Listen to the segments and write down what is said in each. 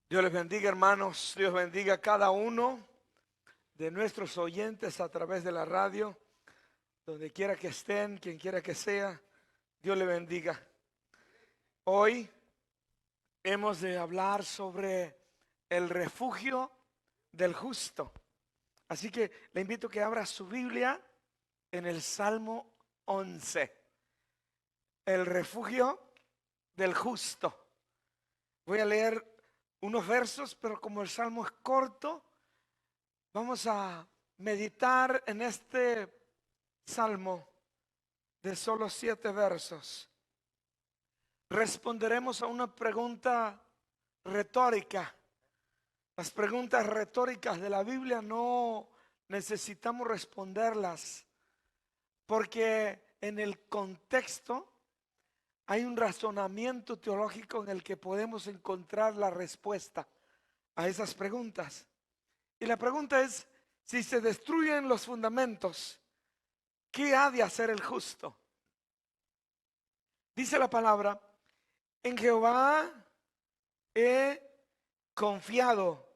Dios les bendiga, hermanos. Dios bendiga a cada uno de nuestros oyentes a través de la radio, donde quiera que estén, quien quiera que sea. Dios les bendiga. Hoy hemos de hablar sobre el refugio del justo. Así que le invito a que abra su Biblia en el Salmo 11. El refugio del justo. Voy a leer unos versos, pero como el Salmo es corto, vamos a meditar en este salmo de solo 7 versos. Responderemos a una pregunta retórica. Las preguntas retóricas de la Biblia no necesitamos responderlas, porque en el contexto hay un razonamiento teológico en el que podemos encontrar la respuesta a esas preguntas. Y la pregunta es, si se destruyen los fundamentos, ¿qué ha de hacer el justo? Dice la palabra, en Jehová he confiado.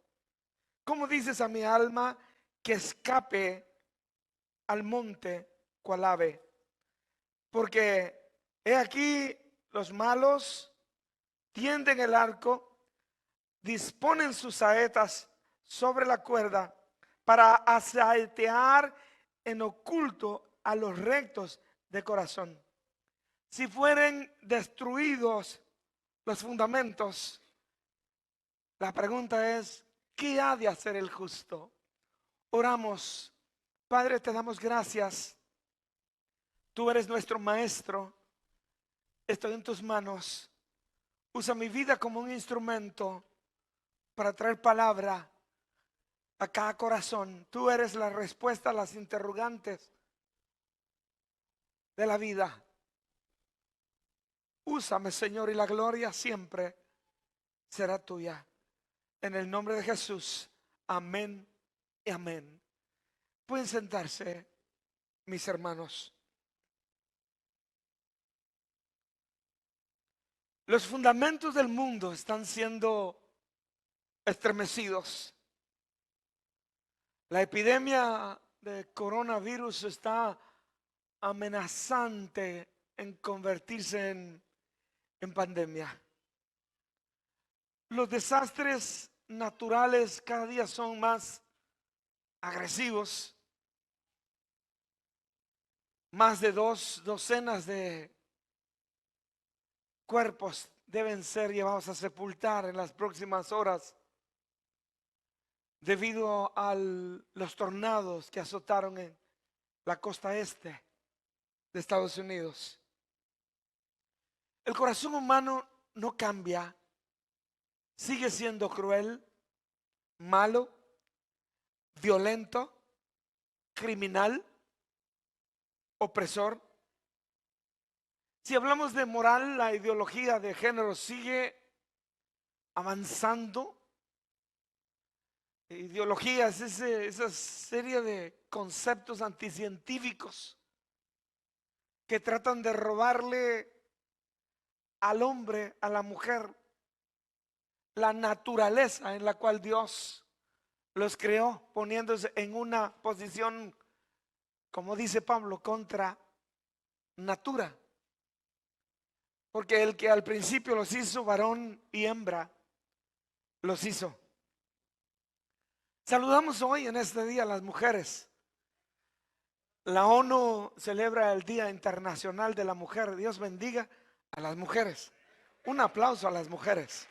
¿Cómo dices a mi alma que escape al monte cual ave? Porque he aquí los malos tienden el arco, disponen sus saetas sobre la cuerda para asaetear en oculto a los rectos de corazón. Si fueren destruidos los fundamentos, la pregunta es, ¿qué ha de hacer el justo? Oramos. Padre, te damos gracias. Tú eres nuestro maestro. Estoy en tus manos. Usa mi vida como un instrumento para traer palabra a cada corazón. Tú eres la respuesta a las interrogantes de la vida. Úsame, Señor, y la gloria siempre será tuya. En el nombre de Jesús. Amén y amén. Pueden sentarse, mis hermanos. Los fundamentos del mundo están siendo estremecidos. La epidemia de coronavirus está amenazante en convertirse en pandemia. Los desastres naturales cada día son más agresivos. Más de 2 docenas de cuerpos deben ser llevados a sepultar en las próximas horas debido a los tornados que azotaron en la costa este de Estados Unidos. El corazón humano no cambia, sigue siendo cruel, malo, violento, criminal, opresor. Si hablamos de moral, la ideología de género sigue avanzando. Ideología es esa serie de conceptos anticientíficos que tratan de robarle al hombre, a la mujer, la naturaleza en la cual Dios los creó, poniéndose en una posición, como dice Pablo, contra natura. Porque el que al principio los hizo varón y hembra, los hizo. Saludamos hoy en este día a las mujeres. La ONU celebra el Día Internacional de la Mujer. Dios bendiga a las mujeres. Un aplauso a las mujeres.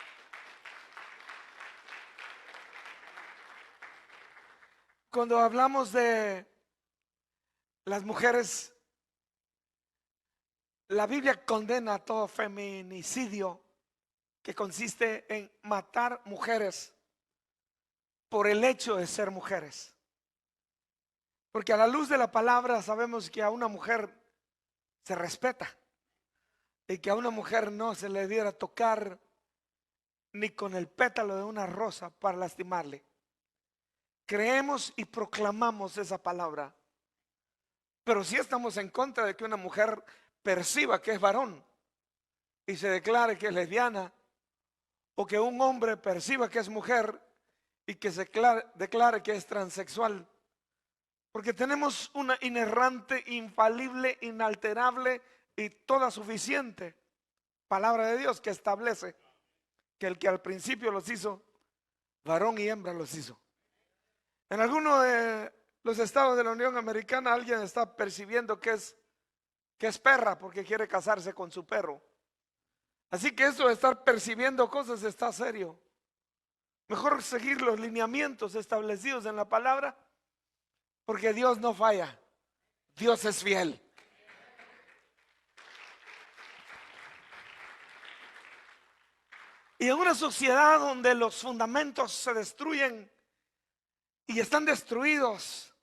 Cuando hablamos de las mujeres, la Biblia condena todo feminicidio que consiste en matar mujeres por el hecho de ser mujeres. Porque a la luz de la palabra sabemos que a una mujer se respeta y que a una mujer no se le diera tocar ni con el pétalo de una rosa para lastimarle. Creemos y proclamamos esa palabra, pero sí estamos en contra de que una mujer perciba que es varón y se declare que es lesbiana o que un hombre perciba que es mujer y que se declare que es transexual. Porque tenemos una inerrante, infalible, inalterable y toda suficiente palabra de Dios que establece que el que al principio los hizo, varón y hembra los hizo. En alguno de los estados de la Unión Americana alguien está percibiendo que es perra porque quiere casarse con su perro. Así que esto de estar percibiendo cosas está serio. Mejor seguir los lineamientos establecidos en la palabra, porque Dios no falla, Dios es fiel. Y en una sociedad donde los fundamentos se destruyen y están destruidos,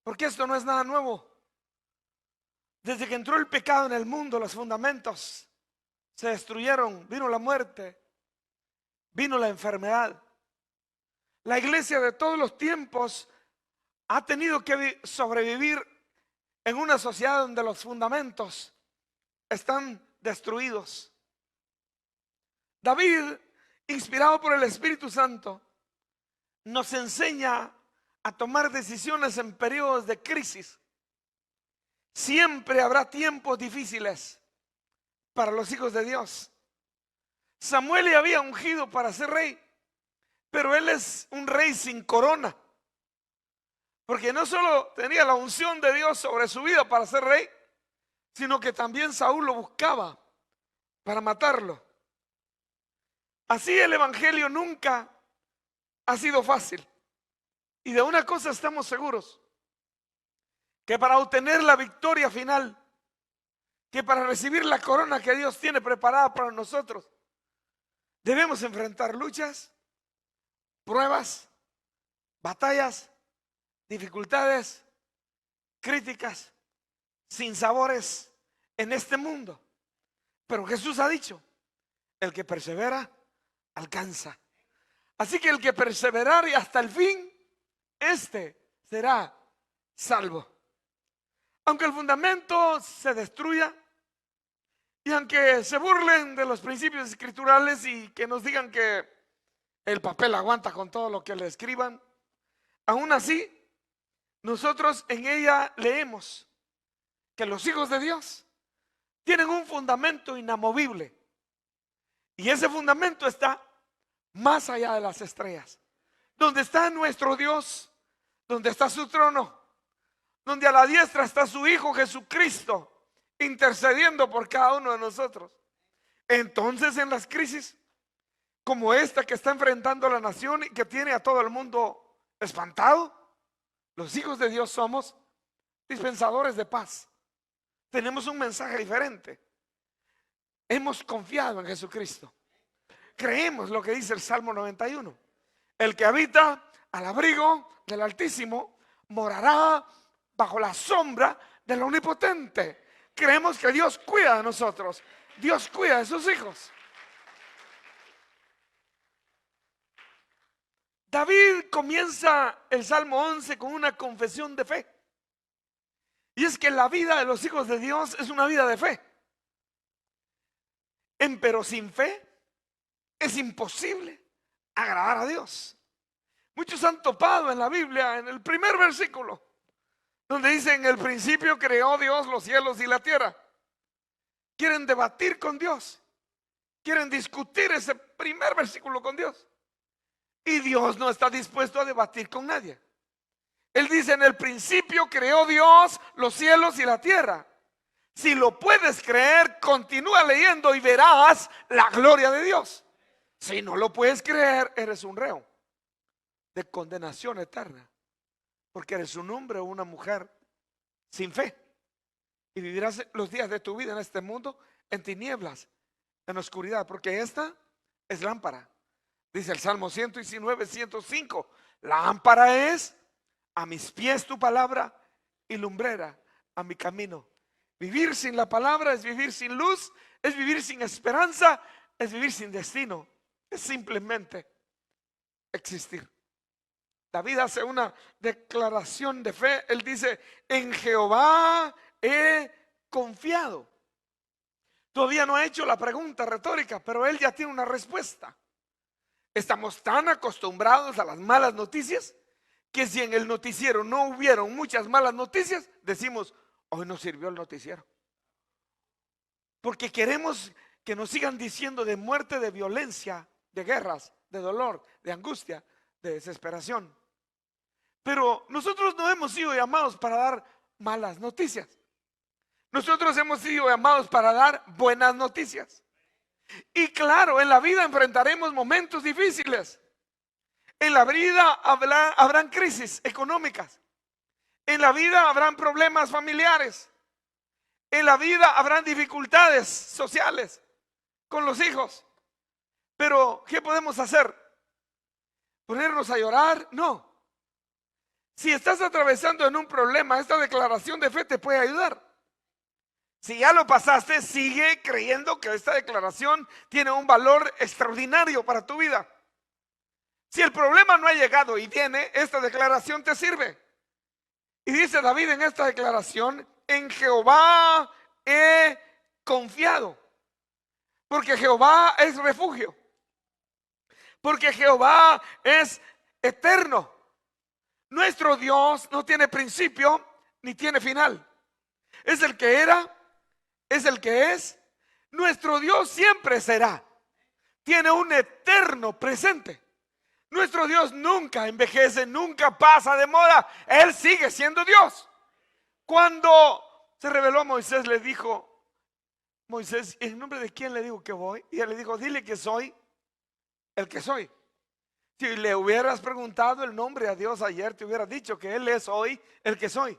porque esto no es nada nuevo. Desde que entró el pecado en el mundo, los fundamentos se destruyeron, vino la muerte, vino la enfermedad. La iglesia de todos los tiempos ha tenido que sobrevivir en una sociedad donde los fundamentos están destruidos. David, inspirado por el Espíritu Santo, nos enseña a tomar decisiones en periodos de crisis. Siempre habrá tiempos difíciles para los hijos de Dios. Samuel le había ungido para ser rey, pero él es un rey sin corona, porque no solo tenía la unción de Dios sobre su vida para ser rey, sino que también Saúl lo buscaba para matarlo. Así el evangelio nunca ha sido fácil. Y de una cosa estamos seguros, que para obtener la victoria final, que para recibir la corona que Dios tiene preparada para nosotros, debemos enfrentar luchas, pruebas, batallas, dificultades, críticas, sinsabores en este mundo. Pero Jesús ha dicho, el que persevera, alcanza. Así que el que perseverare hasta el fin, este será salvo. Aunque el fundamento se destruya y aunque se burlen de los principios escriturales y que nos digan que el papel aguanta con todo lo que le escriban, aún así nosotros en ella leemos que los hijos de Dios tienen un fundamento inamovible, y ese fundamento está más allá de las estrellas, donde está nuestro Dios, donde está su trono, donde a la diestra está su Hijo Jesucristo intercediendo por cada uno de nosotros. Entonces, en las crisis como esta que está enfrentando la nación y que tiene a todo el mundo espantado, los hijos de Dios somos dispensadores de paz. Tenemos un mensaje diferente. Hemos confiado en Jesucristo. Creemos lo que dice el Salmo 91. El que habita al abrigo del Altísimo morará bajo la sombra del Omnipotente. Creemos que Dios cuida de nosotros. Dios cuida de sus hijos. David comienza el Salmo 11 con una confesión de fe. Y es que la vida de los hijos de Dios es una vida de fe. Pero sin fe es imposible agradar a Dios. Muchos han topado en la Biblia, en el primer versículo, donde dice: en el principio creó Dios los cielos y la tierra. Quieren debatir con Dios, quieren discutir ese primer versículo con Dios, y Dios no está dispuesto a debatir con nadie. Él dice: en el principio creó Dios los cielos y la tierra. Si lo puedes creer, continúa leyendo y verás la gloria de Dios. Si no lo puedes creer, eres un reo de condenación eterna, porque eres un hombre o una mujer sin fe, y vivirás los días de tu vida en este mundo en tinieblas, en oscuridad, porque esta es lámpara. Dice el Salmo 119, 105: lámpara es a mis pies tu palabra y lumbrera a mi camino. Vivir sin la palabra es vivir sin luz, es vivir sin esperanza, es vivir sin destino, es simplemente existir. David hace una declaración de fe. Él dice: en Jehová he confiado. Todavía no ha hecho la pregunta retórica, pero él ya tiene una respuesta. Estamos tan acostumbrados a las malas noticias que si en el noticiero no hubieron muchas malas noticias, decimos, hoy no sirvió el noticiero. Porque queremos que nos sigan diciendo de muerte, de violencia, de guerras, de dolor, de angustia, de desesperación. Pero nosotros no hemos sido llamados para dar malas noticias. Nosotros hemos sido llamados para dar buenas noticias. Y claro, en la vida enfrentaremos momentos difíciles. En la vida habrán crisis económicas. En la vida habrán problemas familiares. En la vida habrán dificultades sociales con los hijos. Pero, ¿qué podemos hacer? ¿Ponernos a llorar? No. Si estás atravesando en un problema, esta declaración de fe te puede ayudar. Si ya lo pasaste, sigue creyendo que esta declaración tiene un valor extraordinario para tu vida. Si el problema no ha llegado y viene, esta declaración te sirve. Y dice David en esta declaración, en Jehová he confiado. Porque Jehová es refugio. Porque Jehová es eterno. Nuestro Dios no tiene principio ni tiene final. Es el que era, es el que es. Nuestro Dios siempre será. Tiene un eterno presente. Nuestro Dios nunca envejece, nunca pasa de moda. Él sigue siendo Dios. Cuando se reveló a Moisés, le dijo, Moisés, ¿en nombre de quién le digo que voy? Y él le dijo, dile que soy el que soy. Si le hubieras preguntado el nombre a Dios ayer, te hubiera dicho que Él es hoy el que soy.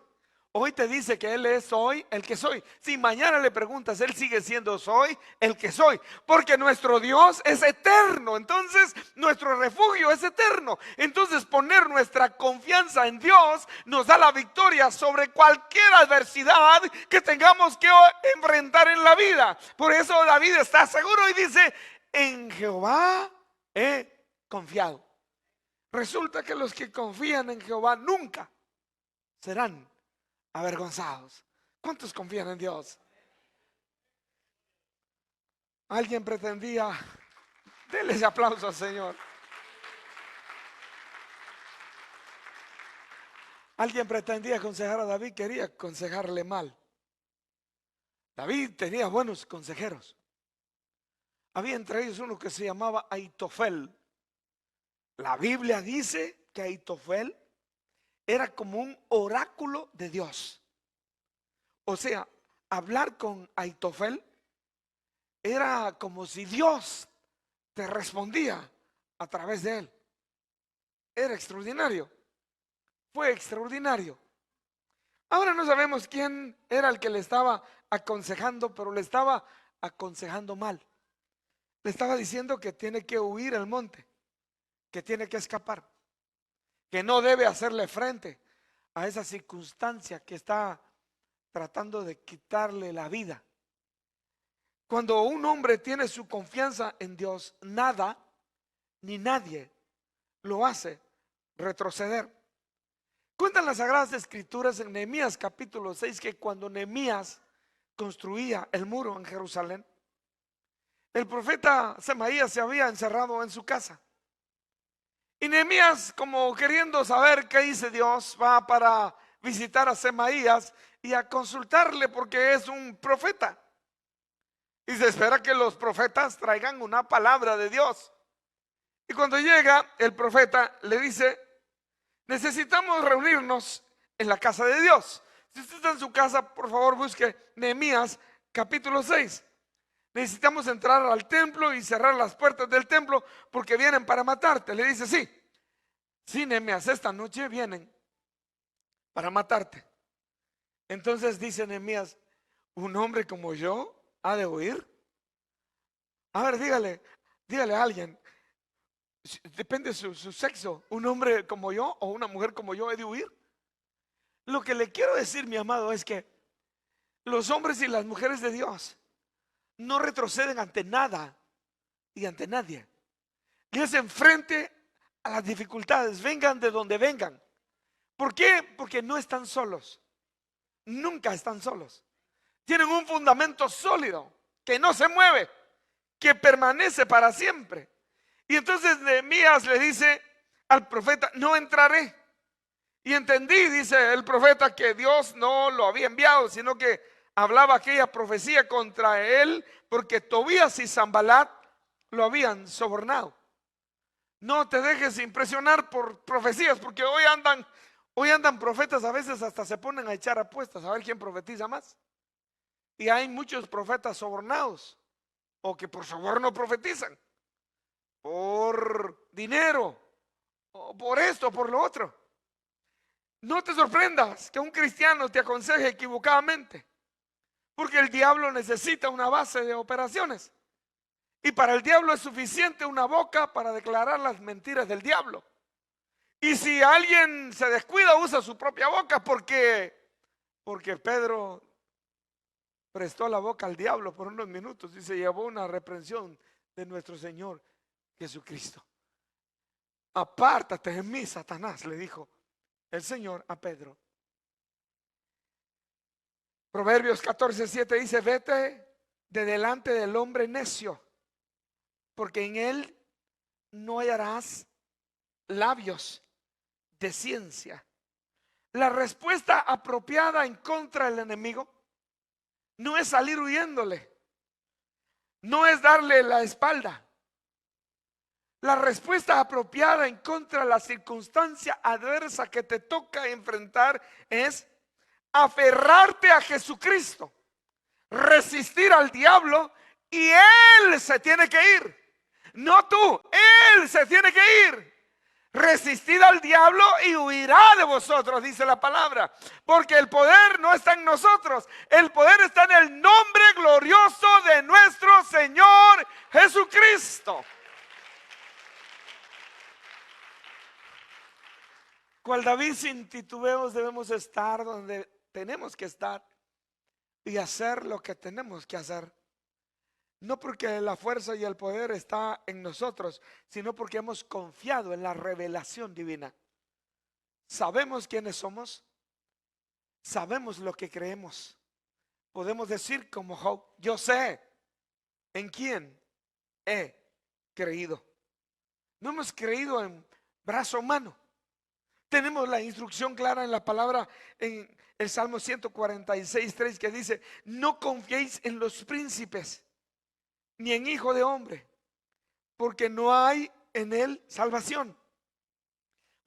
Hoy te dice que Él es hoy el que soy. Si mañana le preguntas, Él sigue siendo soy el que soy. Porque nuestro Dios es eterno. Entonces nuestro refugio es eterno. Entonces poner nuestra confianza en Dios nos da la victoria sobre cualquier adversidad que tengamos que enfrentar en la vida. Por eso David está seguro y dice, en Jehová he confiado. Resulta que los que confían en Jehová nunca serán avergonzados. ¿Cuántos confían en Dios? Alguien pretendía, denle ese aplauso al Señor. Alguien pretendía aconsejar a David, quería aconsejarle mal. David tenía buenos consejeros. Había entre ellos uno que se llamaba Aitofel. La Biblia dice que Aitofel era como un oráculo de Dios. O sea, hablar con Aitofel era como si Dios te respondía a través de él. Era extraordinario. Fue extraordinario. Ahora no sabemos quién era el que le estaba aconsejando, pero le estaba aconsejando mal. Le estaba diciendo que tiene que huir al monte, que tiene que escapar, que no debe hacerle frente a esa circunstancia que está tratando de quitarle la vida. Cuando un hombre tiene su confianza en Dios, nada ni nadie lo hace retroceder. Cuentan las Sagradas Escrituras en Nehemías capítulo 6 que cuando Nehemías construía el muro en Jerusalén, el profeta Semaías se había encerrado en su casa. Y Nehemías, como queriendo saber qué dice Dios, va para visitar a Semaías y a consultarle porque es un profeta. Y se espera que los profetas traigan una palabra de Dios. Y cuando llega el profeta le dice, necesitamos reunirnos en la casa de Dios. Si usted está en su casa, por favor busque Nehemías capítulo 6. Necesitamos entrar al templo y cerrar las puertas del templo porque vienen para matarte. Le dice, sí, Nehemías, esta noche vienen para matarte. Entonces dice Nehemías, ¿un hombre como yo ha de huir? A ver, dígale a alguien, depende de su sexo, ¿un hombre como yo o una mujer como yo he de huir? Lo que le quiero decir, mi amado, es que los hombres y las mujeres de Dios no retroceden ante nada y ante nadie. Le hacen frente a las dificultades, vengan de donde vengan. ¿Por qué? Porque no están solos. Nunca están solos. Tienen un fundamento sólido. que no se mueve, que permanece para siempre. Y entonces Nehemías le dice al profeta: no entraré. Y entendí, dice el profeta, que Dios no lo había enviado, sino que hablaba aquella profecía contra él, porque Tobías y Sanbalat lo habían sobornado. No te dejes impresionar por profecías, porque hoy andan profetas, a veces hasta se ponen a echar apuestas a ver quién profetiza más. Y hay muchos profetas sobornados, o que por soborno profetizan, por dinero, o por esto, por lo otro. No te sorprendas que un cristiano te aconseje equivocadamente, porque el diablo necesita una base de operaciones. Y para el diablo es suficiente una boca para declarar las mentiras del diablo. Y si alguien se descuida, usa su propia boca, porque Pedro prestó la boca al diablo por unos minutos y se llevó una reprensión de nuestro Señor Jesucristo. Apártate de mí, Satanás, le dijo el Señor a Pedro. Proverbios 14:7 dice: vete de delante del hombre necio, porque en él no hallarás labios de ciencia. La respuesta apropiada en contra del enemigo no es salir huyéndole, no es darle la espalda. La respuesta apropiada en contra de la circunstancia adversa que te toca enfrentar es aferrarte a Jesucristo, resistir al diablo, y él se tiene que ir. No tú, él se tiene que ir. Resistid al diablo y huirá de vosotros, dice la palabra. Porque el poder no está en nosotros, el poder está en el nombre glorioso de nuestro Señor Jesucristo. Cual David, sin titubeos debemos estar donde tenemos que estar y hacer lo que tenemos que hacer. No porque la fuerza y el poder está en nosotros, sino porque hemos confiado en la revelación divina. Sabemos quiénes somos, sabemos lo que creemos. Podemos decir como Job: yo sé en quién he creído. No hemos creído en brazo humano. Tenemos la instrucción clara en la palabra, en el Salmo 146:3, que dice: no confiéis en los príncipes, ni en hijo de hombre, porque no hay en él salvación.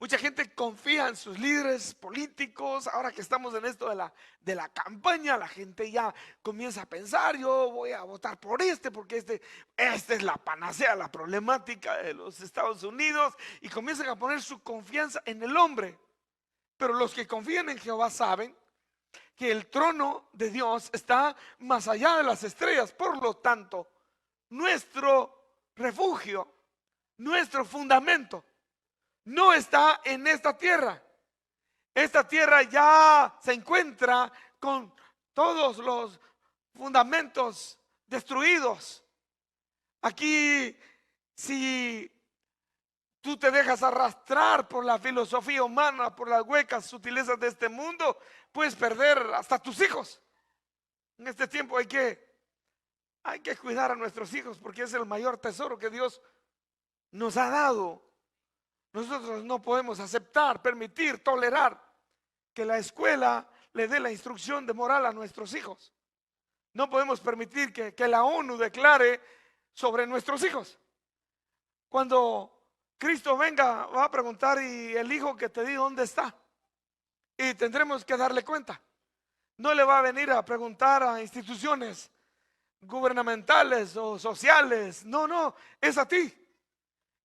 Mucha gente confía en sus líderes políticos. Ahora que estamos en esto de la campaña, la gente ya comienza a pensar: yo voy a votar por porque esta es la panacea, la problemática de los Estados Unidos, y comienzan a poner su confianza en el hombre. Pero los que confían en Jehová saben que el trono de Dios está más allá de las estrellas. Por lo tanto, nuestro refugio, nuestro fundamento no está en esta tierra. Esta tierra ya se encuentra con todos los fundamentos destruidos. Aquí, si tú te dejas arrastrar por la filosofía humana, por las huecas sutilezas de este mundo, puedes perder hasta tus hijos. En este tiempo hay que cuidar a nuestros hijos, porque es el mayor tesoro que Dios nos ha dado. Nosotros no podemos aceptar, permitir, tolerar que la escuela le dé la instrucción de moral a nuestros hijos. No podemos permitir que la ONU declare sobre nuestros hijos. Cuando Cristo venga, va a preguntar: ¿y el hijo que te di dónde está? Y tendremos que darle cuenta. No le va a venir a preguntar a instituciones gubernamentales o sociales. No, es a ti.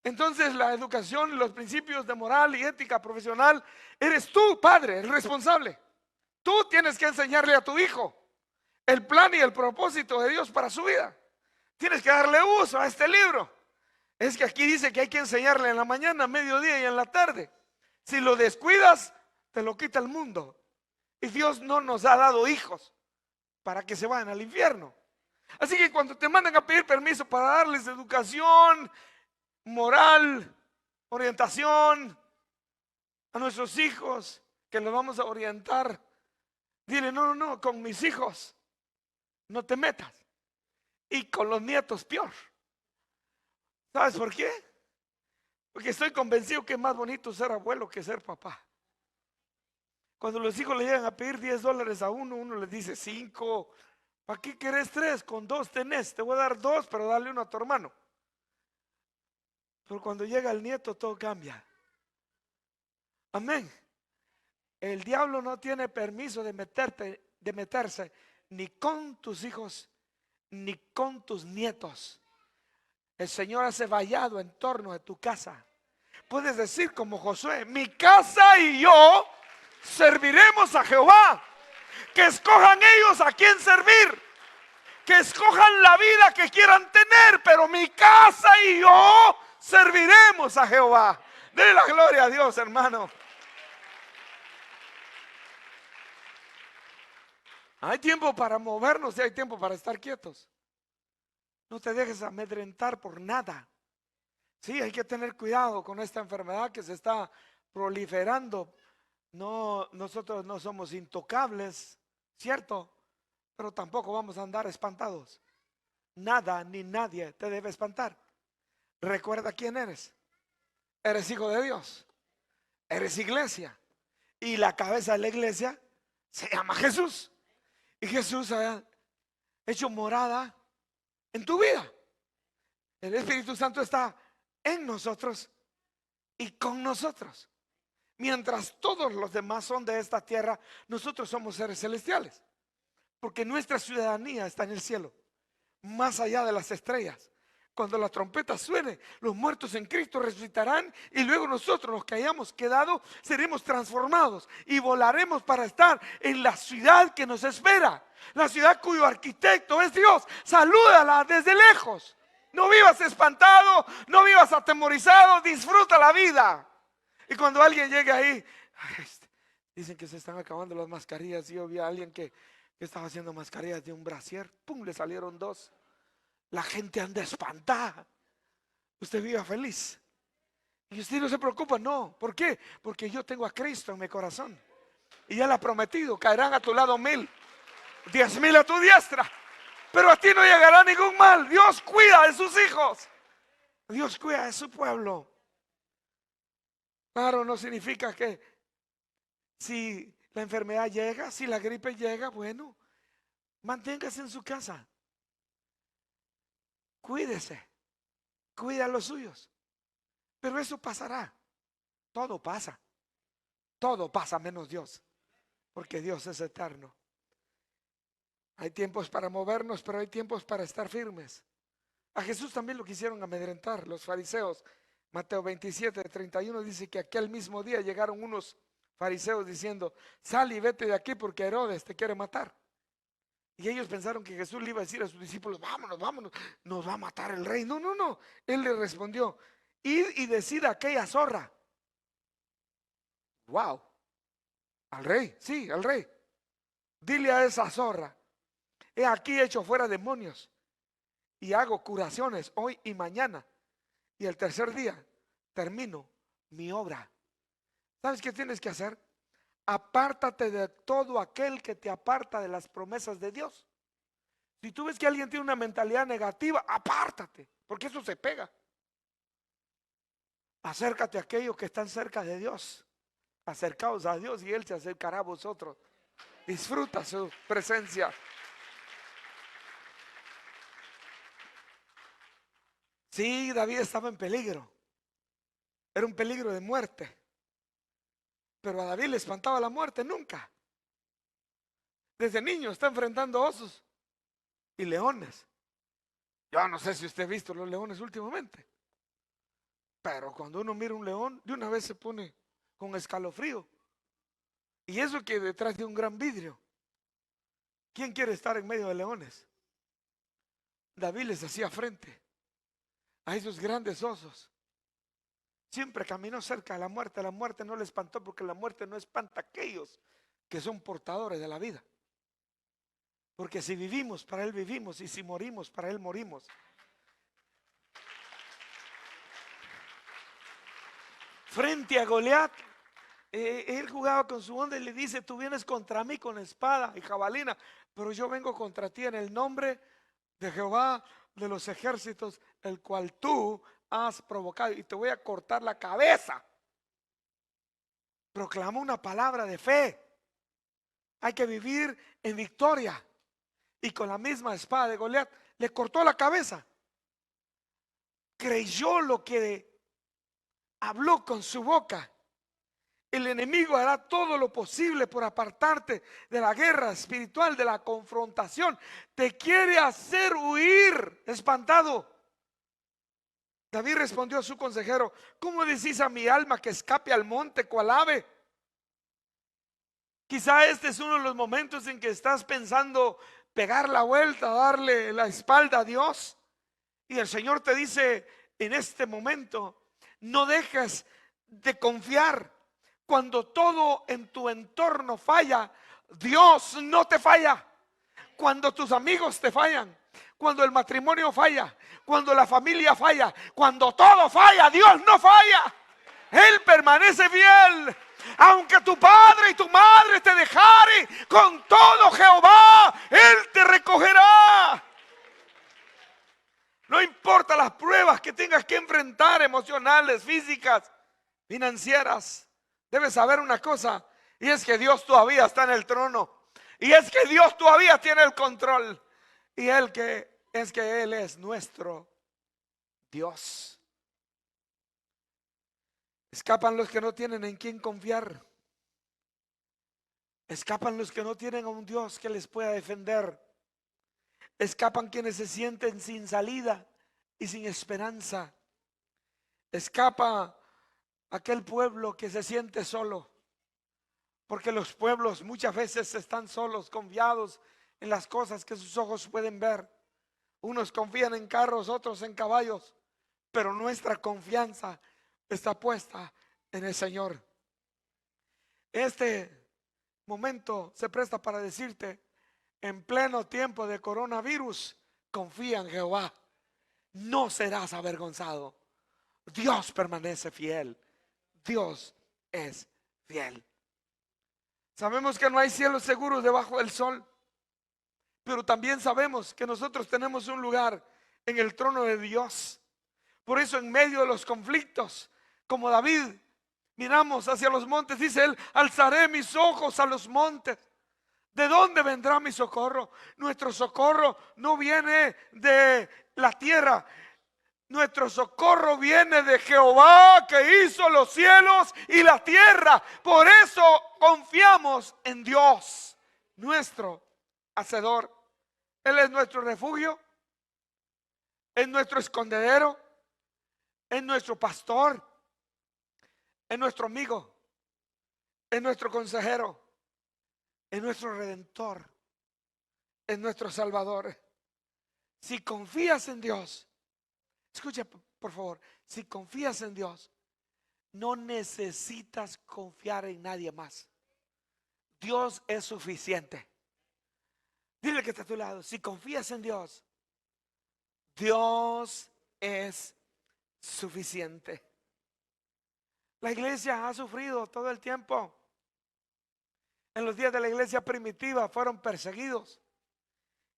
Entonces la educación, los principios de moral y ética profesional, eres tú, padre, el responsable. Tú tienes que enseñarle a tu hijo el plan y el propósito de Dios para su vida. Tienes que darle uso a este libro. Es que aquí dice que hay que enseñarle en la mañana, mediodía y en la tarde. Si lo descuidas, te lo quita el mundo. Y Dios no nos ha dado hijos para que se vayan al infierno. Así que cuando te mandan a pedir permiso para darles educación moral, orientación a nuestros hijos, que los vamos a orientar, dile: no, con mis hijos no te metas. Y con los nietos peor. ¿Sabes por qué? Porque estoy convencido que es más bonito ser abuelo que ser papá. Cuando los hijos le llegan a pedir $10 a uno, uno les dice 5. ¿Para qué querés 3? Con 2 tenés. Te voy a dar 2, pero dale uno a tu hermano. Pero cuando llega el nieto, todo cambia. Amén. El diablo no tiene permiso de meterse ni con tus hijos, ni con tus nietos. El Señor hace vallado en torno de tu casa. Puedes decir como Josué: mi casa y yo serviremos a Jehová. Que escojan ellos a quién servir, que escojan la vida que quieran tener, pero mi casa y yo serviremos a Jehová. Dele la gloria a Dios, hermano. Hay tiempo para movernos y hay tiempo para estar quietos. No te dejes amedrentar por nada. Sí, hay que tener cuidado con esta enfermedad que se está proliferando. No, nosotros no somos intocables, ¿cierto? Pero tampoco vamos a andar espantados. Nada ni nadie te debe espantar. Recuerda quién eres. Eres hijo de Dios. Eres iglesia. Y la cabeza de la iglesia se llama Jesús. Y Jesús ha hecho morada en tu vida. El Espíritu Santo está en nosotros y con nosotros. Mientras todos los demás son de esta tierra, nosotros somos seres celestiales. Porque nuestra ciudadanía está en el cielo, más allá de las estrellas. Cuando la trompeta suene, los muertos en Cristo resucitarán y luego nosotros, los que hayamos quedado, seremos transformados y volaremos para estar en la ciudad que nos espera. La ciudad cuyo arquitecto es Dios. Salúdala desde lejos. No vivas espantado, no vivas atemorizado, disfruta la vida. Y cuando alguien llegue ahí, dicen que se están acabando las mascarillas. Yo vi a alguien que estaba haciendo mascarillas de un brasier, ¡pum!, le salieron 2. La gente anda espantada. Usted viva feliz. Y usted no se preocupa, no. ¿Por qué? Porque yo tengo a Cristo en mi corazón. Y Él ha prometido: caerán a tu lado 1000, 10,000 a tu diestra, pero a ti no llegará ningún mal. Dios cuida de sus hijos. Dios cuida de su pueblo. Claro, no significa que si la enfermedad llega, si la gripe llega, bueno, manténgase en su casa. Cuídese, cuida a los suyos. Pero eso pasará. Todo pasa. Todo pasa menos Dios. Porque Dios es eterno. Hay tiempos para movernos, pero hay tiempos para estar firmes. A Jesús también lo quisieron amedrentar los fariseos. Mateo 27:31 dice que aquel mismo día llegaron unos fariseos diciendo: sal y vete de aquí porque Herodes te quiere matar. Y ellos pensaron que Jesús le iba a decir a sus discípulos: vámonos, vámonos, nos va a matar el rey. No, no, no. Él le respondió: id y decid a aquella zorra. Wow. Al rey, sí, al rey. Dile a esa zorra: he aquí hecho fuera demonios y hago curaciones hoy y mañana, y el tercer día termino mi obra. ¿Sabes qué tienes que hacer? Apártate de todo aquel que te aparta de las promesas de Dios. Si tú ves que alguien tiene una mentalidad negativa, apártate, porque eso se pega. Acércate a aquellos que están cerca de Dios. Acercaos a Dios y Él se acercará a vosotros. Disfruta su presencia. Sí, David estaba en peligro. Era un peligro de muerte. Pero a David le espantaba la muerte nunca. Desde niño está enfrentando osos y leones. Yo no sé si usted ha visto los leones últimamente, pero cuando uno mira un león, de una vez se pone con escalofrío. Y eso que detrás de un gran vidrio. ¿Quién quiere estar en medio de leones? David les hacía frente a esos grandes osos. Siempre caminó cerca de la muerte. La muerte no le espantó, porque la muerte no espanta a aquellos que son portadores de la vida. Porque si vivimos, para Él vivimos, y si morimos, para Él morimos. Frente a Goliat, él jugaba con su onda y le dice: tú vienes contra mí con espada y jabalina, pero yo vengo contra ti en el nombre de Jehová de los ejércitos, el cual tú has provocado, y te voy a cortar la cabeza. Proclama una palabra de fe. Hay que vivir en victoria. Y con la misma espada de Goliat le cortó la cabeza. Creyó lo que habló con su boca. El enemigo hará todo lo posible por apartarte de la guerra espiritual, de la confrontación. Te quiere hacer huir espantado. David respondió a su consejero: ¿cómo decís a mi alma que escape al monte cual ave? Quizá este es uno de los momentos en que estás pensando pegar la vuelta, darle la espalda a Dios. Y el Señor te dice en este momento: no dejes de confiar. Cuando todo en tu entorno falla, Dios no te falla. Cuando tus amigos te fallan, cuando el matrimonio falla, cuando la familia falla, cuando todo falla, Dios no falla. Él permanece fiel. Aunque tu padre y tu madre te dejaren, con todo Jehová Él te recogerá. No importa las pruebas que tengas que enfrentar, emocionales, físicas, financieras. Debes saber una cosa, y es que Dios todavía está en el trono. Y es que Dios todavía tiene el control. Y Él es nuestro Dios. Escapan los que no tienen en quién confiar. Escapan los que no tienen a un Dios que les pueda defender. Escapan quienes se sienten sin salida y sin esperanza. Escapa aquel pueblo que se siente solo. Porque los pueblos muchas veces están solos, confiados en las cosas que sus ojos pueden ver. Unos confían en carros, otros en caballos, pero nuestra confianza está puesta en el Señor. Este momento se presta para decirte: en pleno tiempo de coronavirus, confía en Jehová, no serás avergonzado. Dios permanece fiel. Dios es fiel. Sabemos que no hay cielos seguros debajo del sol, pero también sabemos que nosotros tenemos un lugar en el trono de Dios. Por eso, en medio de los conflictos, como David, miramos hacia los montes. Dice él: alzaré mis ojos a los montes. ¿De dónde vendrá mi socorro? Nuestro socorro no viene de la tierra. Nuestro socorro viene de Jehová, que hizo los cielos y la tierra. Por eso confiamos en Dios, nuestro hacedor. Él es nuestro refugio, es nuestro escondedero, es nuestro pastor, es nuestro amigo, es nuestro consejero, es nuestro redentor, es nuestro salvador. Si confías en Dios, escucha por favor, si confías en Dios, no necesitas confiar en nadie más. Dios es suficiente. Dile que está a tu lado: si confías en Dios, Dios es suficiente. La iglesia ha sufrido todo el tiempo. En los días de la iglesia primitiva fueron perseguidos.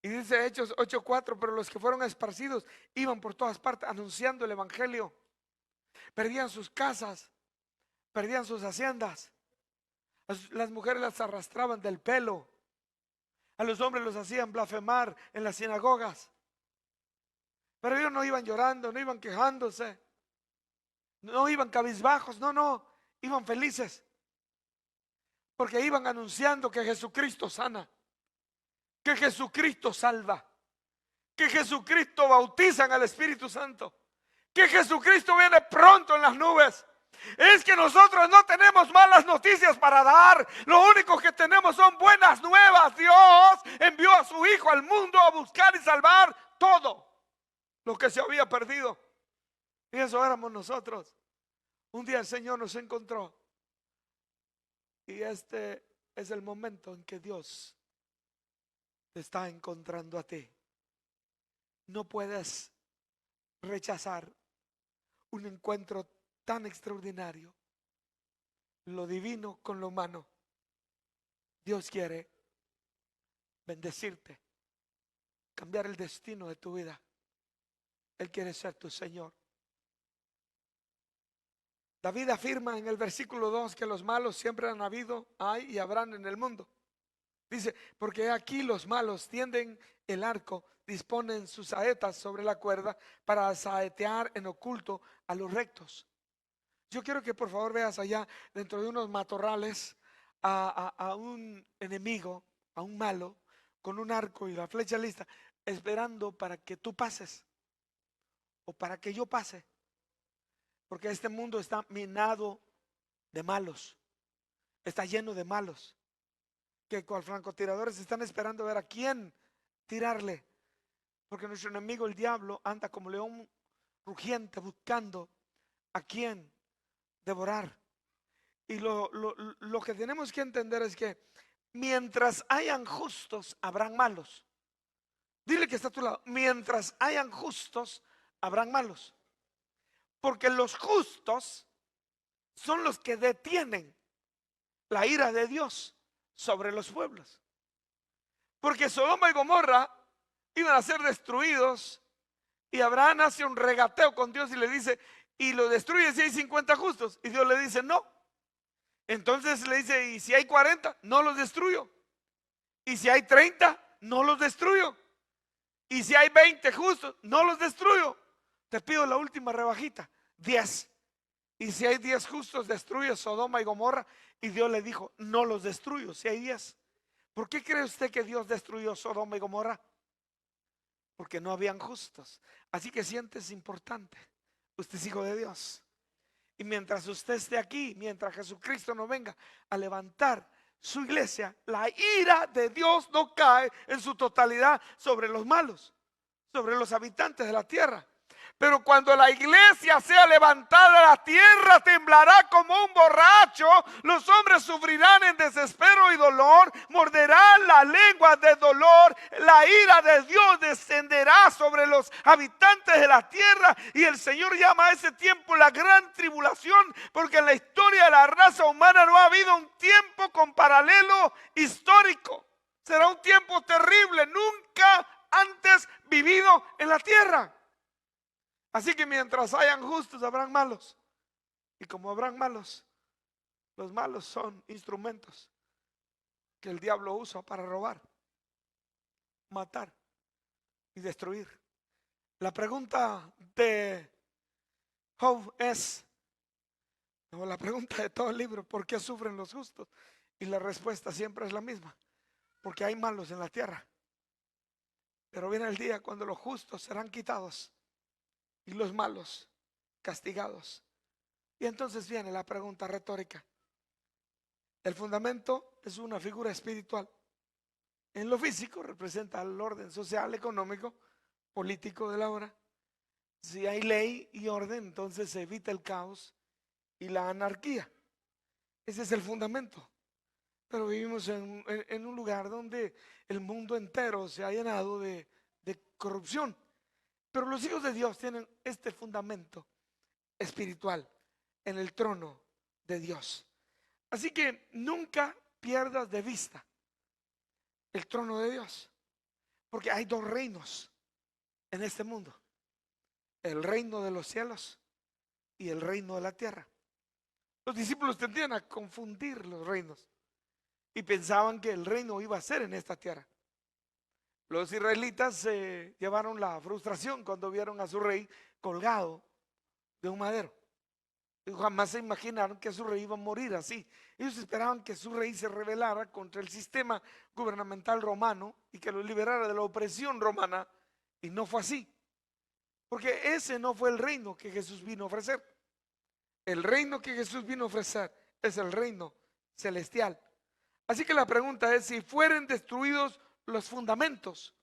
Y dice Hechos 8:4: pero los que fueron esparcidos iban por todas partes anunciando el evangelio. Perdían sus casas, perdían sus haciendas. Las mujeres las arrastraban del pelo. A los hombres los hacían blasfemar en las sinagogas. Pero ellos no iban llorando, no iban quejándose, no iban cabizbajos, no, iban felices. Porque iban anunciando que Jesucristo sana, que Jesucristo salva, que Jesucristo bautiza en el Espíritu Santo, que Jesucristo viene pronto en las nubes. Es que nosotros no tenemos malas noticias para dar. Lo único que tenemos son buenas nuevas. Dios envió a su Hijo al mundo a buscar y salvar todo lo que se había perdido. Y eso éramos nosotros. Un día el Señor nos encontró. Y este es el momento en que Dios te está encontrando a ti. No puedes rechazar un encuentro tan extraordinario. Lo divino con lo humano. Dios quiere bendecirte, cambiar el destino de tu vida. Él quiere ser tu Señor. David afirma en el versículo 2 que los malos siempre han habido, hay y habrán en el mundo. Dice, porque aquí los malos tienden el arco, disponen sus saetas sobre la cuerda para saetear en oculto a los rectos. Yo quiero que por favor veas allá dentro de unos matorrales a un enemigo, a un malo, con un arco y la flecha lista, esperando para que tú pases o para que yo pase. Porque este mundo está minado de malos, está lleno de malos, que cual francotiradores están esperando ver a quién tirarle. Porque nuestro enemigo el diablo anda como león rugiente buscando a quién devorar. Y lo que tenemos que entender es que mientras hayan justos, habrán malos. Dile que está a tu lado, mientras hayan justos, habrán malos. Porque los justos son los que detienen la ira de Dios sobre los pueblos. Porque Sodoma y Gomorra iban a ser destruidos y Abraham hace un regateo con Dios y le dice, y lo destruye si hay 50 justos. Y Dios le dice, no. Entonces le dice, y si hay 40, no los destruyo. Y si hay 30, no los destruyo. Y si hay 20 justos, no los destruyo. Te pido la última rebajita, 10. Y si hay 10 justos, destruye Sodoma y Gomorra. Y Dios le dijo, no los destruyo si hay 10. ¿Por qué cree usted que Dios destruyó Sodoma y Gomorra? Porque no habían justos. Así que siéntese importante. Usted es hijo de Dios. Y mientras usted esté aquí, mientras Jesucristo no venga a levantar su iglesia, la ira de Dios no cae en su totalidad sobre los malos, sobre los habitantes de la tierra. Pero cuando la iglesia sea levantada, la tierra temblará como un borracho, los hombres sufrirán en desespero y dolor, morderán la lengua de dolor, la ira de Dios descenderá sobre los habitantes de la tierra y el Señor llama a ese tiempo la gran tribulación, porque en la historia de la raza humana no ha habido un tiempo con paralelo histórico. Será un tiempo terrible, nunca antes vivido en la tierra. Así que mientras hayan justos, habrán malos. Y como habrán malos, los malos son instrumentos que el diablo usa para robar, matar y destruir. La pregunta de Job es, o la pregunta de todo el libro, ¿por qué sufren los justos? Y la respuesta siempre es la misma, porque hay malos en la tierra. Pero viene el día cuando los justos serán quitados y los malos castigados. Y entonces viene la pregunta retórica. El fundamento es una figura espiritual. En lo físico representa el orden social, económico, político de la hora. Si hay ley y orden, entonces se evita el caos y la anarquía. Ese es el fundamento. Pero vivimos en un lugar donde el mundo entero se ha llenado de corrupción. Pero los hijos de Dios tienen este fundamento espiritual en el trono de Dios. Así que nunca pierdas de vista el trono de Dios, porque hay dos reinos en este mundo: el reino de los cielos y el reino de la tierra. Los discípulos tendían a confundir los reinos y pensaban que el reino iba a ser en esta tierra. Los israelitas se llevaron la frustración cuando vieron a su rey colgado de un madero. Y jamás se imaginaron que su rey iba a morir así. Ellos esperaban que su rey se rebelara contra el sistema gubernamental romano y que lo liberara de la opresión romana. Y no fue así, porque ese no fue el reino que Jesús vino a ofrecer. El reino que Jesús vino a ofrecer es el reino celestial. Así que la pregunta es, si fueren destruidos los fundamentos,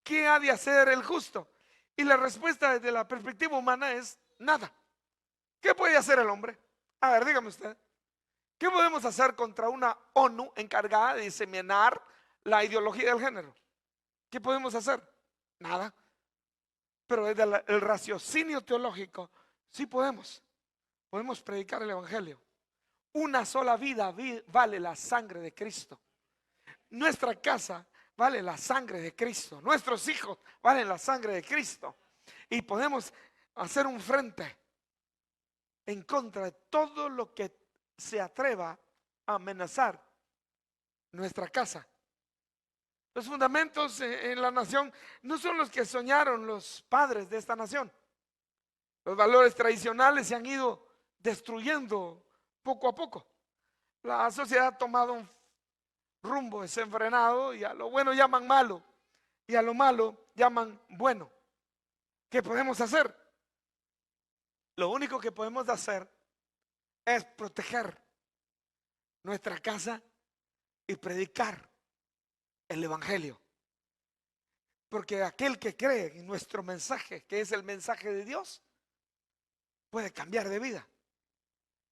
¿qué ha de hacer el justo? Y la respuesta desde la perspectiva humana es nada. ¿Qué puede hacer el hombre? A ver, dígame usted, ¿qué podemos hacer contra una ONU encargada de diseminar la ideología del género? ¿Qué podemos hacer? Nada. Pero desde el raciocinio teológico sí podemos predicar el evangelio. Una sola vida vale la sangre de Cristo. Nuestra casa vale la sangre de Cristo. Nuestros hijos valen la sangre de Cristo. Y podemos hacer un frente en contra de todo lo que se atreva a amenazar nuestra casa. Los fundamentos en la nación no son los que soñaron los padres de esta nación. Los valores tradicionales se han ido destruyendo poco a poco. La sociedad ha tomado un rumbo desenfrenado y a lo bueno llaman malo y a lo malo llaman bueno. ¿Qué podemos hacer? Lo único que podemos hacer es proteger nuestra casa y predicar el evangelio. Porque aquel que cree en nuestro mensaje, que es el mensaje de Dios, puede cambiar de vida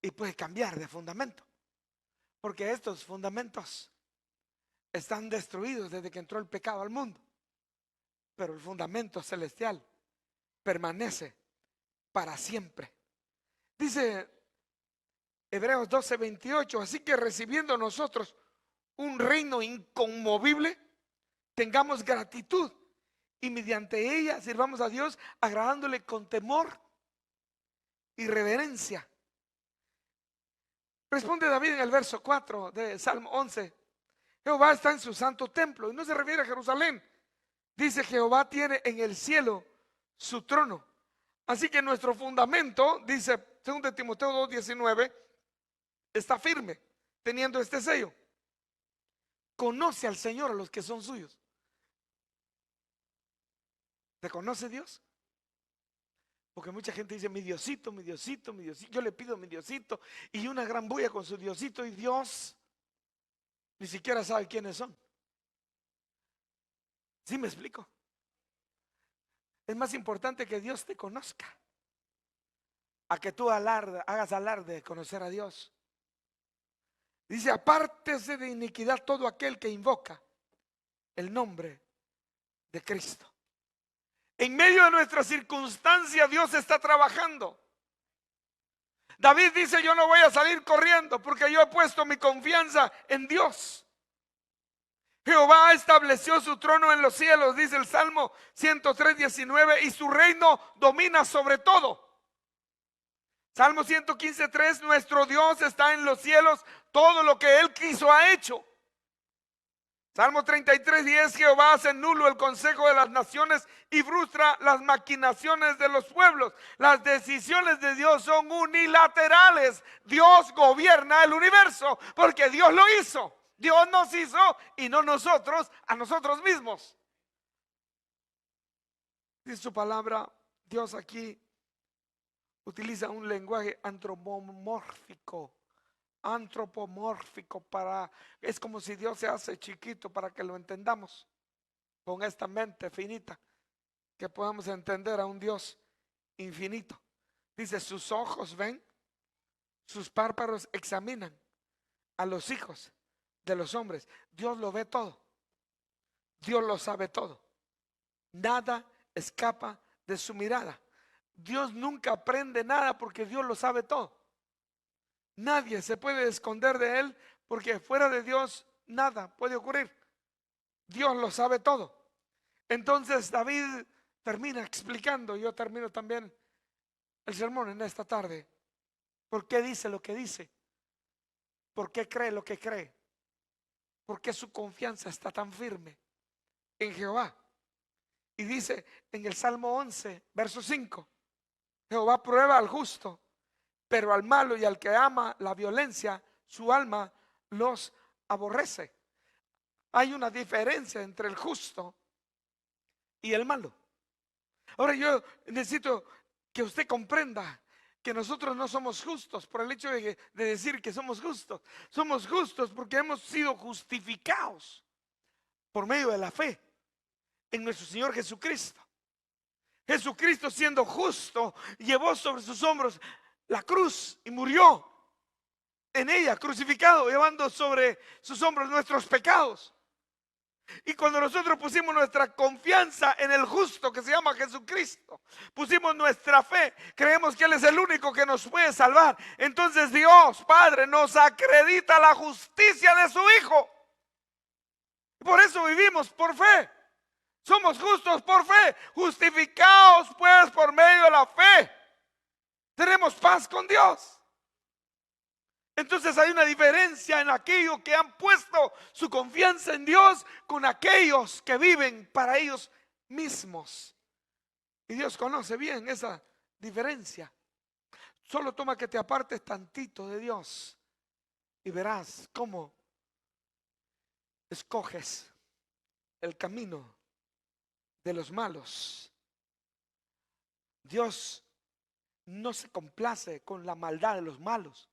y puede cambiar de fundamento. Porque estos fundamentos están destruidos desde que entró el pecado al mundo. Pero el fundamento celestial permanece para siempre. Dice Hebreos 12:28, así que recibiendo nosotros un reino inconmovible, tengamos gratitud y mediante ella sirvamos a Dios agradándole con temor y reverencia. Responde David en el verso 4 de Salmo 11, Jehová está en su santo templo, y no se refiere a Jerusalén. Dice Jehová tiene en el cielo su trono. Así que nuestro fundamento, dice 2 Timoteo 2:19, está firme, teniendo este sello. Conoce al Señor a los que son suyos. ¿Te conoce Dios? Porque mucha gente dice mi Diosito, mi Diosito, mi Diosito. Yo le pido mi Diosito y una gran bulla con su Diosito, y Dios ni siquiera sabe quiénes son. ¿Sí me explico? Es más importante que Dios te conozca a que tú hagas alarde de conocer a Dios. Dice, apártese de iniquidad todo aquel que invoca el nombre de Cristo. En medio de nuestra circunstancia Dios está trabajando. David dice, yo no voy a salir corriendo porque yo he puesto mi confianza en Dios. Jehová estableció su trono en los cielos, dice el Salmo 103:19, y su reino domina sobre todo. Salmo 115:3, nuestro Dios está en los cielos, todo lo que Él quiso ha hecho. Salmo 33:10, Jehová hace nulo el consejo de las naciones y frustra las maquinaciones de los pueblos. Las decisiones de Dios son unilaterales. Dios gobierna el universo porque Dios lo hizo. Dios nos hizo y no nosotros a nosotros mismos. Dice su palabra, Dios aquí utiliza un lenguaje antropomórfico. Es como si Dios se hace chiquito para que lo entendamos con esta mente finita, que podamos entender a un Dios infinito. Dice, sus ojos ven, sus párpados examinan a los hijos de los hombres. Dios lo ve todo, Dios lo sabe todo, nada escapa de su mirada. Dios nunca aprende nada porque Dios lo sabe todo. Nadie se puede esconder de Él porque fuera de Dios nada puede ocurrir. Dios lo sabe todo. Entonces David termina explicando, yo termino también el sermón en esta tarde. ¿Por qué dice lo que dice? ¿Por qué cree lo que cree? ¿Por qué su confianza está tan firme en Jehová? Y dice en el Salmo 11, verso 5, Jehová prueba al justo, pero al malo y al que ama la violencia, su alma los aborrece. Hay una diferencia entre el justo y el malo. Ahora yo necesito que usted comprenda que nosotros no somos justos por el hecho de decir que somos justos. Somos justos porque hemos sido justificados por medio de la fe en nuestro Señor Jesucristo. Jesucristo, siendo justo, llevó sobre sus hombros la cruz y murió en ella, crucificado, llevando sobre sus hombros nuestros pecados. Y cuando nosotros pusimos nuestra confianza en el justo que se llama Jesucristo, pusimos nuestra fe, creemos que Él es el único que nos puede salvar, entonces Dios Padre nos acredita la justicia de su Hijo. Por eso vivimos por fe. Somos justos por fe. Justificados pues por medio de la fe. Tenemos paz con Dios. Entonces hay una diferencia en aquellos que han puesto su confianza en Dios con aquellos que viven para ellos mismos. Y Dios conoce bien esa diferencia. Solo toma que te apartes tantito de Dios y verás cómo escoges el camino de los malos. Dios no se complace con la maldad de los malos.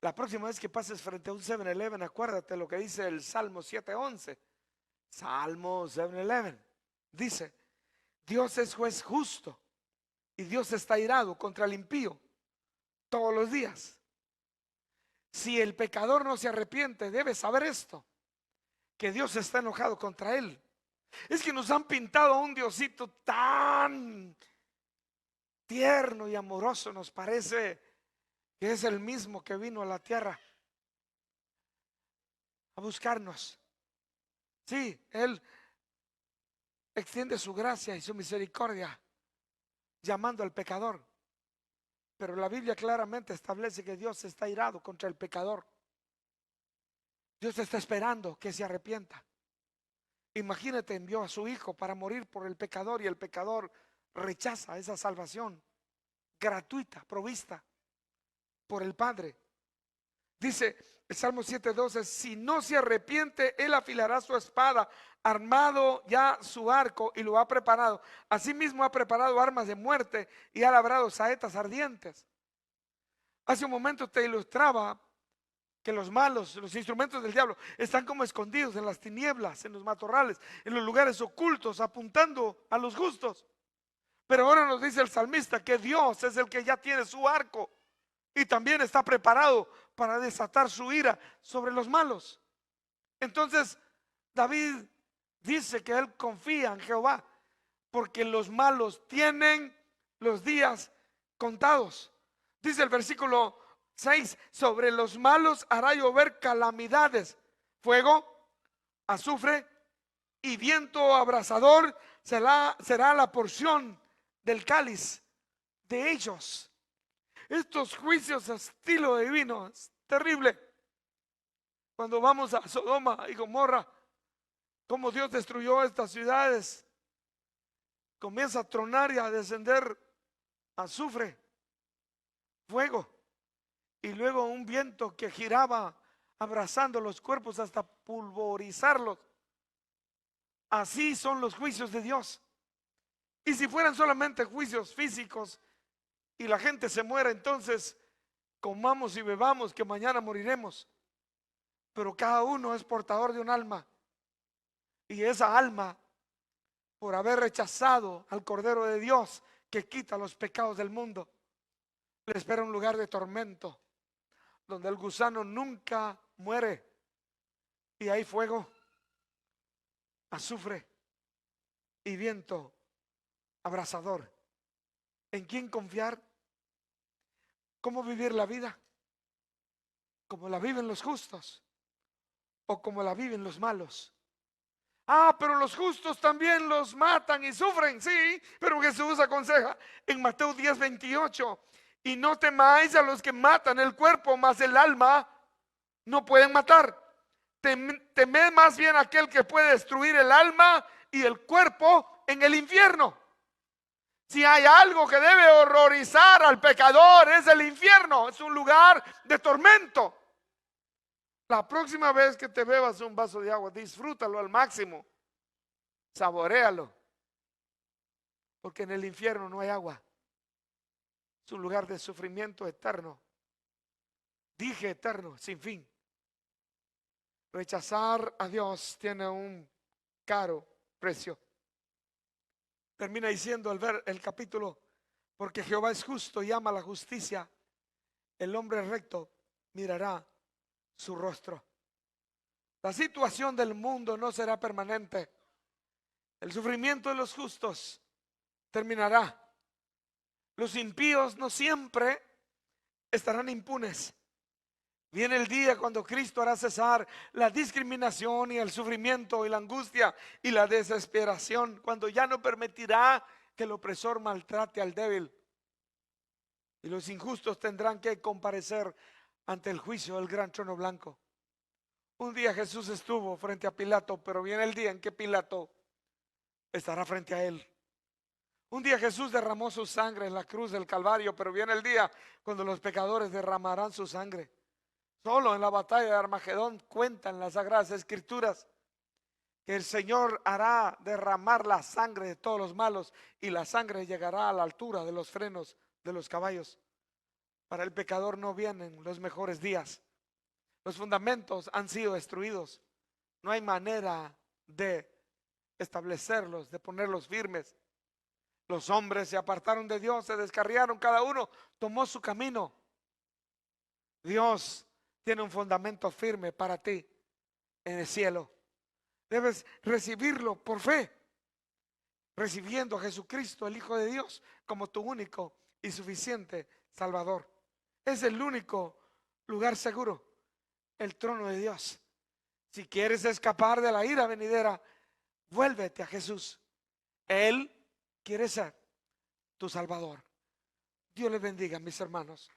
La próxima vez que pases frente a un 7-Eleven, acuérdate lo que dice el Salmo 7:11. Salmo 7-Eleven. Dice: Dios es juez justo y Dios está irado contra el impío todos los días. Si el pecador no se arrepiente, debe saber esto, que Dios está enojado contra él. Es que nos han pintado a un Diosito tan tierno y amoroso, nos parece que es el mismo que vino a la tierra a buscarnos. Sí, Él extiende su gracia y su misericordia llamando al pecador. Pero la Biblia claramente establece que Dios está irado contra el pecador. Dios está esperando que se arrepienta. Imagínate, envió a su hijo para morir por el pecador y el pecador rechaza esa salvación gratuita, provista por el Padre. Dice el Salmo 7:12: si no se arrepiente, él afilará su espada, armado ya su arco y lo ha preparado. Asimismo ha preparado armas de muerte y ha labrado saetas ardientes. Hace un momento te ilustraba que los malos, los instrumentos del diablo, están como escondidos en las tinieblas, en los matorrales, en los lugares ocultos, apuntando a los justos. Pero ahora nos dice el salmista que Dios es el que ya tiene su arco y también está preparado para desatar su ira sobre los malos. Entonces David dice que él confía en Jehová porque los malos tienen los días contados. Dice el versículo 6: sobre los malos hará llover calamidades, fuego, azufre y viento abrasador será la porción del cáliz de ellos. Estos juicios a estilo divino es terrible. Cuando vamos a Sodoma y Gomorra, como Dios destruyó estas ciudades, comienza a tronar y a descender azufre, fuego, y luego un viento que giraba abrazando los cuerpos hasta pulverizarlos. Así son los juicios de Dios. Y si fueran solamente juicios físicos y la gente se muere, entonces comamos y bebamos que mañana moriremos. Pero cada uno es portador de un alma, y esa alma, por haber rechazado al Cordero de Dios que quita los pecados del mundo, le espera un lugar de tormento donde el gusano nunca muere, y hay fuego, azufre y viento abrasador. ¿En quién confiar? ¿Cómo vivir la vida? ¿Como la viven los justos o como la viven los malos? Ah, pero los justos también los matan y sufren. Sí, pero Jesús aconseja en Mateo 10:28: y no temáis a los que matan el cuerpo, mas el alma no pueden matar. Temed más bien a aquel que puede destruir el alma y el cuerpo en el infierno. Si hay algo que debe horrorizar al pecador, es el infierno. Es un lugar de tormento. La próxima vez que te bebas un vaso de agua, disfrútalo al máximo, saboréalo, porque en el infierno no hay agua. Es un lugar de sufrimiento eterno. Dije eterno, sin fin. Rechazar a Dios tiene un caro precio. Termina diciendo el capítulo: porque Jehová es justo y ama la justicia, el hombre recto mirará su rostro. La situación del mundo no será permanente. El sufrimiento de los justos terminará. Los impíos no siempre estarán impunes. Viene el día cuando Cristo hará cesar la discriminación y el sufrimiento y la angustia y la desesperación, cuando ya no permitirá que el opresor maltrate al débil. Y los injustos tendrán que comparecer ante el juicio del gran trono blanco. Un día Jesús estuvo frente a Pilato, pero viene el día en que Pilato estará frente a él. Un día Jesús derramó su sangre en la cruz del Calvario, pero viene el día cuando los pecadores derramarán su sangre. Solo en la batalla de Armagedón cuentan las Sagradas Escrituras que el Señor hará derramar la sangre de todos los malos y la sangre llegará a la altura de los frenos de los caballos. Para el pecador no vienen los mejores días. Los fundamentos han sido destruidos. No hay manera de establecerlos, de ponerlos firmes. Los hombres se apartaron de Dios, se descarriaron, cada uno tomó su camino. Dios tiene un fundamento firme para ti en el cielo. Debes recibirlo por fe, recibiendo a Jesucristo, el Hijo de Dios, como tu único y suficiente Salvador. Es el único lugar seguro, el trono de Dios. Si quieres escapar de la ira venidera, vuélvete a Jesús. Él quiere ser tu Salvador. Dios les bendiga, mis hermanos.